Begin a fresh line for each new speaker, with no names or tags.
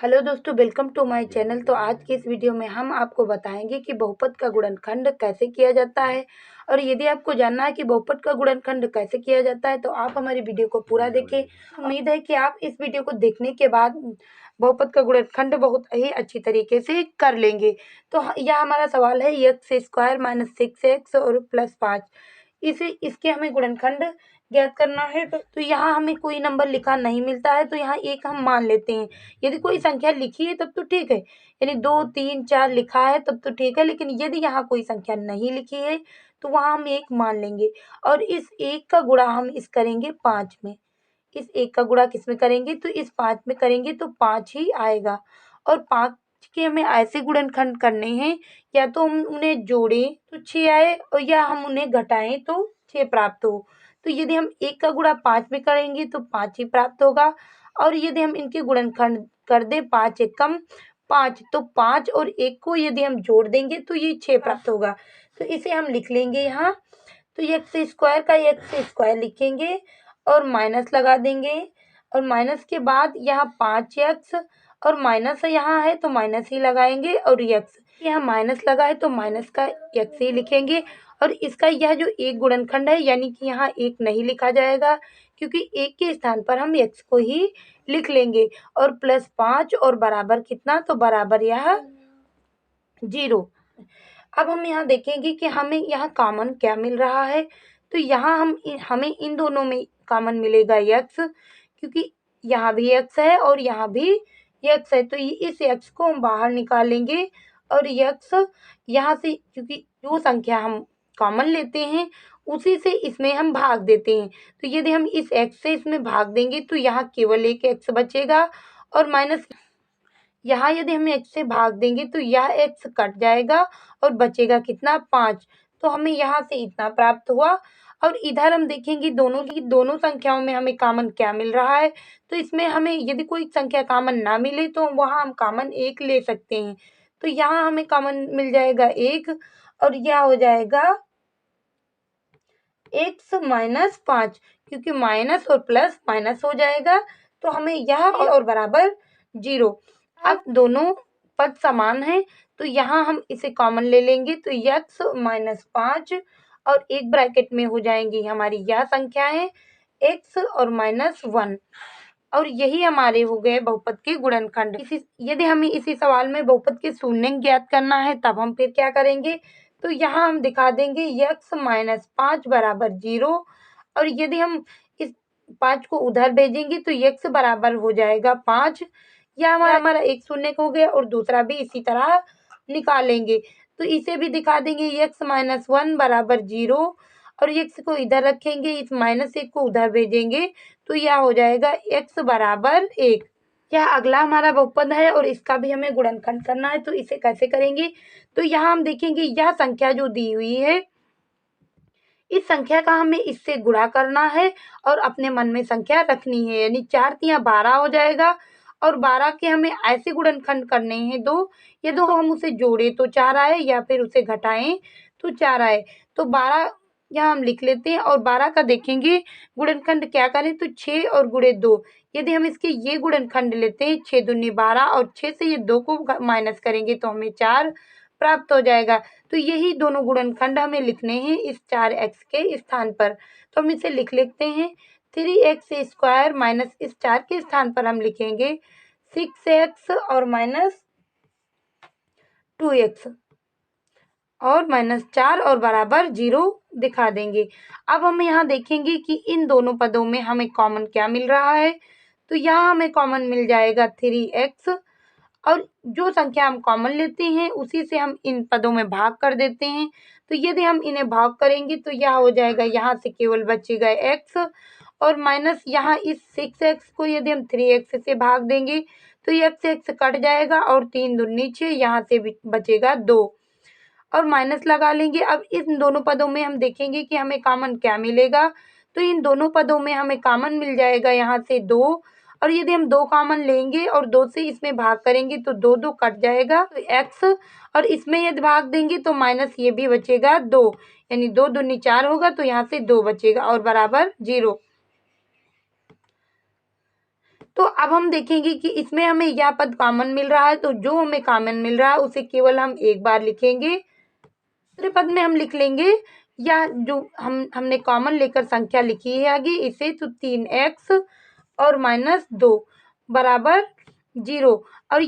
Hello दोस्तों, welcome to my channel. तो आज की इस वीडियो में हम आपको बताएंगे कि बहुपद का गुणनखंड कैसे किया जाता है। और यदि आपको जानना है कि बहुपद का गुणनखंड कैसे किया जाता है तो आप हमारी वीडियो को पूरा देखें। उम्मीद है कि आप इस वीडियो को देखने के बाद बहुपद का गुणनखंड बहुत ही अच्छी तरीके से कर लेंगे। तो यह हमारा सवाल है, एक्स स्क्वायर माइनस 6x और प्लस 5, इसके हमें गुणनखंड ज्ञात करना है। तो यहाँ हमें कोई नंबर लिखा नहीं मिलता है, तो यहाँ एक हम मान लेते हैं। यदि कोई संख्या लिखी है तब तो ठीक है, यानी 2 3 4 लिखा है तब तो ठीक है, लेकिन यदि यहाँ कोई संख्या नहीं लिखी है तो वहाँ हम एक मान लेंगे। और इस एक का गुणा हम इस करेंगे 5 में। इस एक का गुणा किस में करेंगे तो इस 5 में करेंगे तो 5 ही आएगा। और 5 के हमें ऐसे गुणनखंड करने हैं, या तो हम उन्हें जोड़ें तो 6 आए और या हम उन्हें घटाएं तो 6 प्राप्त हो। तो यदि हम एक का गुणा 5 में करेंगे तो 5 ही प्राप्त होगा। और यदि हम इनके गुणनखंड कर दें 5 एकम 5, तो 5 और 1 को यदि हम जोड़ देंगे तो ये 6 प्राप्त होगा। तो इसे हम लिख लेंगे यहाँ। तो एक्स स्क्वायर का एक्स स्क्वायर लिखेंगे और माइनस लगा देंगे। और माइनस के बाद यहाँ 5x और माइनस यहाँ है तो माइनस ही लगाएंगे। और x यहाँ माइनस लगा है तो माइनस का x ही लिखेंगे। और इसका यह जो एक गुणनखंड है, यानी कि यहाँ एक नहीं लिखा जाएगा, क्योंकि एक के स्थान पर हम x को ही लिख लेंगे। और प्लस 5 और बराबर कितना, तो बराबर यह 0। अब हम यहाँ देखेंगे कि हमें यहाँ कॉमन क्या मिल रहा है। तो यहाँ हमें इन दोनों में कॉमन मिलेगा x, क्योंकि यहाँ भी x है और यहाँ भी x है। तो इस x को हम बाहर निकालेंगे और x यहाँ से, क्योंकि जो संख्या हम कॉमन लेते हैं उसी से इसमें हम भाग देते हैं। तो यदि हम इस x से इसमें भाग देंगे तो यहाँ केवल एक x बचेगा। और माइनस यहाँ यदि हम x से भाग देंगे तो यह x कट जाएगा और बचेगा कितना, 5। तो हमें यहाँ से इतना प्राप्त हुआ। और इधर हम देखेंगे दोनों संख्याओं में हमें कॉमन क्या मिल रहा है। तो इसमें हमें यदि कोई संख्या कॉमन ना मिले तो वहाँ हम कॉमन 1 ले सकते हैं। तो यहाँ हमें कॉमन मिल जाएगा 1 और यह हो जाएगा x माइनस 5, क्योंकि माइनस और प्लस माइनस हो जाएगा। तो हमें यह और बराबर 0। अब दोनों पद समान हैं तो यहाँ हम इसे कॉमन ले लेंगे। तो x माइनस 5 और एक ब्रैकेट में हो जाएंगी हमारी यह संख्या है x और माइनस 1। और यही हमारे हो गए बहुपद के गुणनखंड। यदि हमें इसी सवाल में बहुपद के शून्य ज्ञात करना है तब हम फिर क्या करेंगे, तो यहाँ हम दिखा देंगे x माइनस 5 बराबर 0। और यदि हम इस 5 को उधर भेजेंगे तो x बराबर हो जाएगा 5। यह हमारा एक शून्य हो गया और दूसरा भी इसी तरह निकालेंगे। तो इसे भी दिखा देंगे x माइनस 1 बराबर 0। और x को इधर रखेंगे, इस माइनस 1 को उधर भेजेंगे तो यह हो जाएगा x बराबर 1। यह अगला हमारा बहुपद है और इसका भी हमें गुणनखंड करना है। तो इसे कैसे करेंगे, तो यहाँ हम देखेंगे यह संख्या जो दी हुई है, इस संख्या का हमें इससे गुणा करना है और अपने मन में संख्या रखनी है। यानी 4 तिया 12 हो जाएगा। और 12 के हमें ऐसे गुणनखंड करने हैं दो, ये दो हम उसे जोड़े तो 4 आए या फिर उसे घटाएं तो 4 आए। तो 12 यहाँ हम लिख लेते हैं। और 12 का देखेंगे गुणनखंड क्या करें, तो 6 और गुणे 2। यदि हम इसके ये गुणनखंड लेते हैं 6 दूनी 12 और 6 से ये 2 को माइनस करेंगे तो हमें 4 प्राप्त हो जाएगा। तो यही दोनों गुणनखंड हमें लिखने हैं इस 4x के स्थान पर। तो हम इसे लिख लेते हैं 3x स्क्वायर माइनस इस 4 के स्थान पर हम लिखेंगे 6x और माइनस 2x और माइनस 4 और बराबर 0 दिखा देंगे। अब हम यहाँ देखेंगे कि इन दोनों पदों में हमें कॉमन क्या मिल रहा है। तो यहाँ हमें कॉमन मिल जाएगा 3x। और जो संख्या हम कॉमन लेते हैं उसी से हम इन पदों में भाग कर देते हैं। तो यदि हम इन्हें भाग करेंगे तो यह हो जाएगा, यहाँ से केवल बचेगा x और माइनस यहाँ इस 6x को यदि हम 3x से भाग देंगे तो x कट जाएगा और 3 दूनी 6, यहाँ से बचेगा 2 और माइनस लगा लेंगे। अब इन दोनों पदों में हम देखेंगे कि हमें कॉमन क्या मिलेगा। तो इन दोनों पदों में हमें कॉमन मिल जाएगा यहाँ से 2। और यदि हम 2 कॉमन लेंगे और 2 से इसमें भाग करेंगे तो 2 2 कट जाएगा तो x, और इसमें यदि भाग देंगे तो माइनस ये भी बचेगा 2, यानी 2 दूनी 4 होगा तो यहाँ से 2 बचेगा और बराबर 0। तो अब हम देखेंगे कि इसमें हमें यह पद कॉमन मिल रहा है, तो जो हमें कॉमन मिल रहा है उसे केवल हम एक बार लिखेंगे। दूसरे पद में हम लिख लेंगे या जो हमने कॉमन लेकर संख्या लिखी है आगे इसे, तो 3x और -2 बराबर 0। और